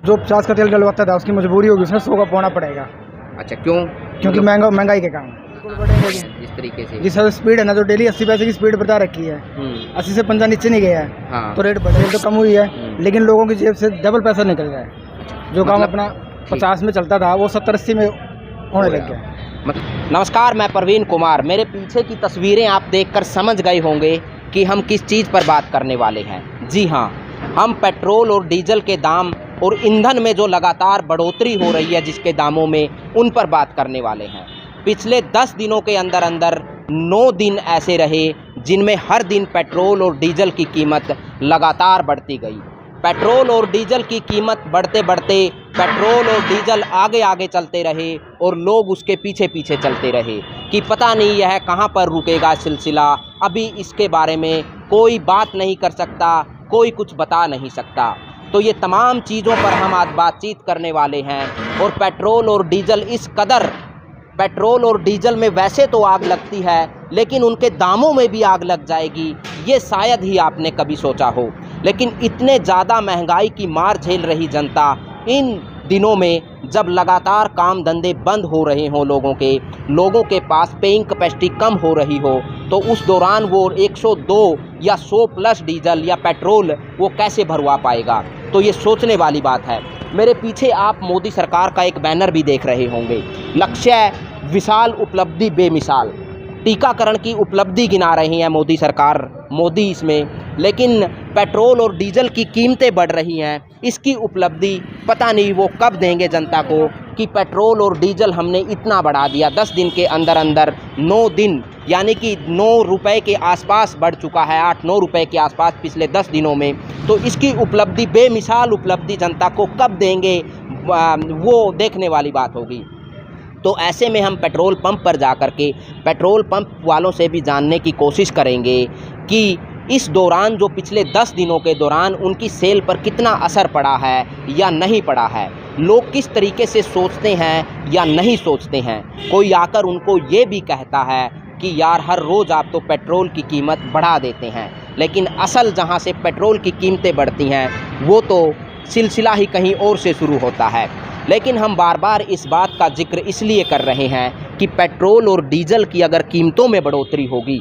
जो 50 का तेल डलवाता था उसकी मजबूरी होगी, उसने 100 का पौना पड़ेगा। अच्छा, क्यों? क्योंकि महंगाई के कारण इस तरीके से जिस स्पीड है ना, जो डेली 80 पैसे की स्पीड बता रखी है, 80 से 50 नीचे नहीं गया है। हाँ। तो रेट बढ़े तो कम हुई है, लेकिन लोगों की जेब से डबल पैसा निकल रहा है। जो काम अपना 50 में चलता था वो 70-80 में होने लग गया। नमस्कार, मैं प्रवीण कुमार। मेरे पीछे की तस्वीरें आप देखकर समझ गए होंगे कि हम किस चीज़ पर बात करने वाले हैं। जी हाँ, हम पेट्रोल और डीजल के दाम और ईंधन में जो लगातार बढ़ोतरी हो रही है जिसके दामों में, उन पर बात करने वाले हैं। पिछले 10 दिनों के अंदर 9 दिन ऐसे रहे जिनमें हर दिन पेट्रोल और डीजल की कीमत लगातार बढ़ती गई। पेट्रोल और डीजल की कीमत बढ़ते बढ़ते पेट्रोल और डीजल आगे आगे चलते रहे और लोग उसके पीछे पीछे चलते रहे कि पता नहीं यह कहां पर रुकेगा सिलसिला। अभी इसके बारे में कोई बात नहीं कर सकता, कोई कुछ बता नहीं सकता। तो ये तमाम चीज़ों पर हम आज बातचीत करने वाले हैं। और पेट्रोल और डीजल इस कदर, पेट्रोल और डीजल में वैसे तो आग लगती है लेकिन उनके दामों में भी आग लग जाएगी, ये शायद ही आपने कभी सोचा हो। लेकिन इतने ज़्यादा महंगाई की मार झेल रही जनता इन दिनों में, जब लगातार काम धंधे बंद हो रहे हों, लोगों के पास पेइंग कैपेसिटी कम हो रही हो, तो उस दौरान वो 102 या 100 प्लस डीजल या पेट्रोल वो कैसे भरवा पाएगा? तो ये सोचने वाली बात है। मेरे पीछे आप मोदी सरकार का एक बैनर भी देख रहे होंगे। लक्ष्य विशाल, उपलब्धि बेमिसाल। टीकाकरण की उपलब्धि गिना रही है मोदी सरकार, मोदी इसमें, लेकिन पेट्रोल और डीजल की कीमतें बढ़ रही हैं। इसकी उपलब्धि पता नहीं वो कब देंगे जनता को कि पेट्रोल और डीजल हमने इतना बढ़ा दिया। 10 दिन के अंदर 9 दिन, यानी कि 9 रुपए के आसपास बढ़ चुका है, 8-9 रुपए के आसपास पिछले 10 दिनों में। तो इसकी उपलब्धि, बेमिसाल उपलब्धि जनता को कब देंगे, वो देखने वाली बात होगी। तो ऐसे में हम पेट्रोल पंप पर जा कर के पेट्रोल पंप वालों से भी जानने की कोशिश करेंगे कि इस दौरान, जो पिछले 10 दिनों के दौरान, उनकी सेल पर कितना असर पड़ा है या नहीं पड़ा है। लोग किस तरीके से सोचते हैं या नहीं सोचते हैं। कोई आकर उनको ये भी कहता है कि यार हर रोज़ आप तो पेट्रोल की कीमत बढ़ा देते हैं, लेकिन असल जहाँ से पेट्रोल की कीमतें बढ़ती हैं वो तो सिलसिला ही कहीं और से शुरू होता है। लेकिन हम बार बार इस बात का जिक्र इसलिए कर रहे हैं कि पेट्रोल और डीजल की अगर कीमतों में बढ़ोतरी होगी,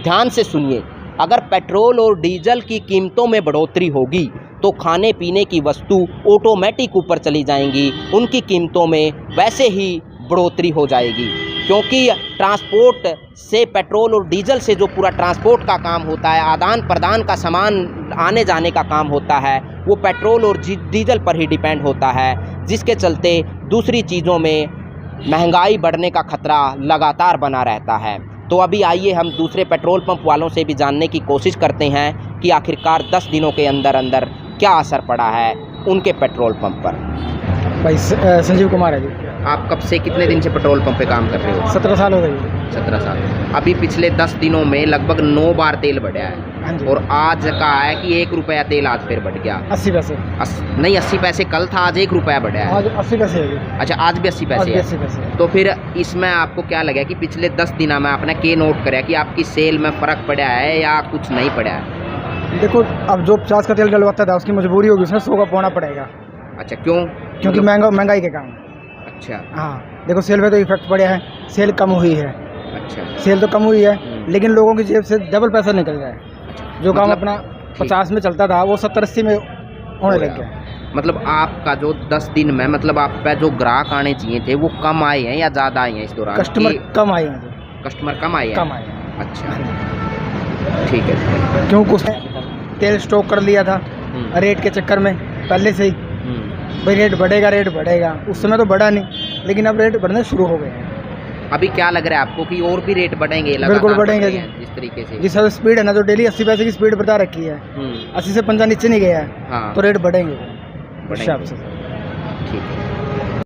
ध्यान से सुनिए, अगर पेट्रोल और डीजल की कीमतों में बढ़ोतरी होगी तो खाने पीने की वस्तु ऑटोमेटिक ऊपर चली जाएंगी, उनकी कीमतों में वैसे ही बढ़ोतरी हो जाएगी। क्योंकि ट्रांसपोर्ट से, पेट्रोल और डीजल से जो पूरा ट्रांसपोर्ट का काम होता है, आदान प्रदान का सामान आने जाने का काम होता है, वो पेट्रोल और डीजल पर ही डिपेंड होता है, जिसके चलते दूसरी चीज़ों में महंगाई बढ़ने का खतरा लगातार बना रहता है। तो अभी आइए हम दूसरे पेट्रोल पंप वालों से भी जानने की कोशिश करते हैं कि आखिरकार 10 दिनों के अंदर क्या असर पड़ा है उनके पेट्रोल पंप पर। भाई संजीव कुमार है जी। आप कब से, कितने दिन से पेट्रोल पंप पे काम कर रहे हो? 17 साल हो गए। 17 साल। अभी पिछले 10 दिनों में लगभग 9 बार तेल बढ़ा है। हाँ जी। और आज कहा है कि 1 रुपया तेल आज फिर बढ़ गया। 80 पैसे नहीं, 80 पैसे कल था, आज 1 रुपया बढ़ा है। आज 80 पैसे है। अच्छा, आज भी 80 पैसे है। 80 पैसे। तो फिर इसमें आपको क्या लगा कि पिछले 10 दिनों में आपने क्या नोट करा कि आपकी सेल में फ़र्क पड़ा है या कुछ नहीं पड़ा है? देखो, अब जो 50 का तेल डलवाता था उसकी मजबूरी होगी, उसने 100 का पौना पड़ेगा। अच्छा, क्यों? क्योंकि महंगाई के कारण। अच्छा। हाँ, देखो सेल में तो इफेक्ट पड़ा है, सेल कम हुई है। अच्छा, सेल तो कम हुई है लेकिन लोगों की जेब से डबल पैसा निकल रहा है। जो काम अपना 50 में चलता था वो 70-80 में होने लग गया। मतलब आपका जो 10 दिन में, मतलब आप पे जो ग्राहक आने चाहिए थे वो कम आए हैं या ज़्यादा आए हैं इस दौरान? कस्टमर कम आए हैं। कस्टमर कम आए हैं? कम आए हैं। अच्छा, ठीक है। क्यों? कुछ तेल स्टॉक कर लिया था रेट के चक्कर में पहले से ही, भाई रेट बढ़ेगा। उस समय तो बढ़ा नहीं, लेकिन अब रेट बढ़ने शुरू हो गए हैं। अभी क्या लग रहा है आपको कि और भी रेट बढ़ेंगे? बिल्कुल बढ़ेंगे जिस तरीके से, जिस स्पीड है ना, जो डेली 80 पैसे की स्पीड बता रखी है, 80 से 50 नीचे नहीं गया है। हाँ, तो रेट बढ़ेंगे हिसाब से। ठीक है।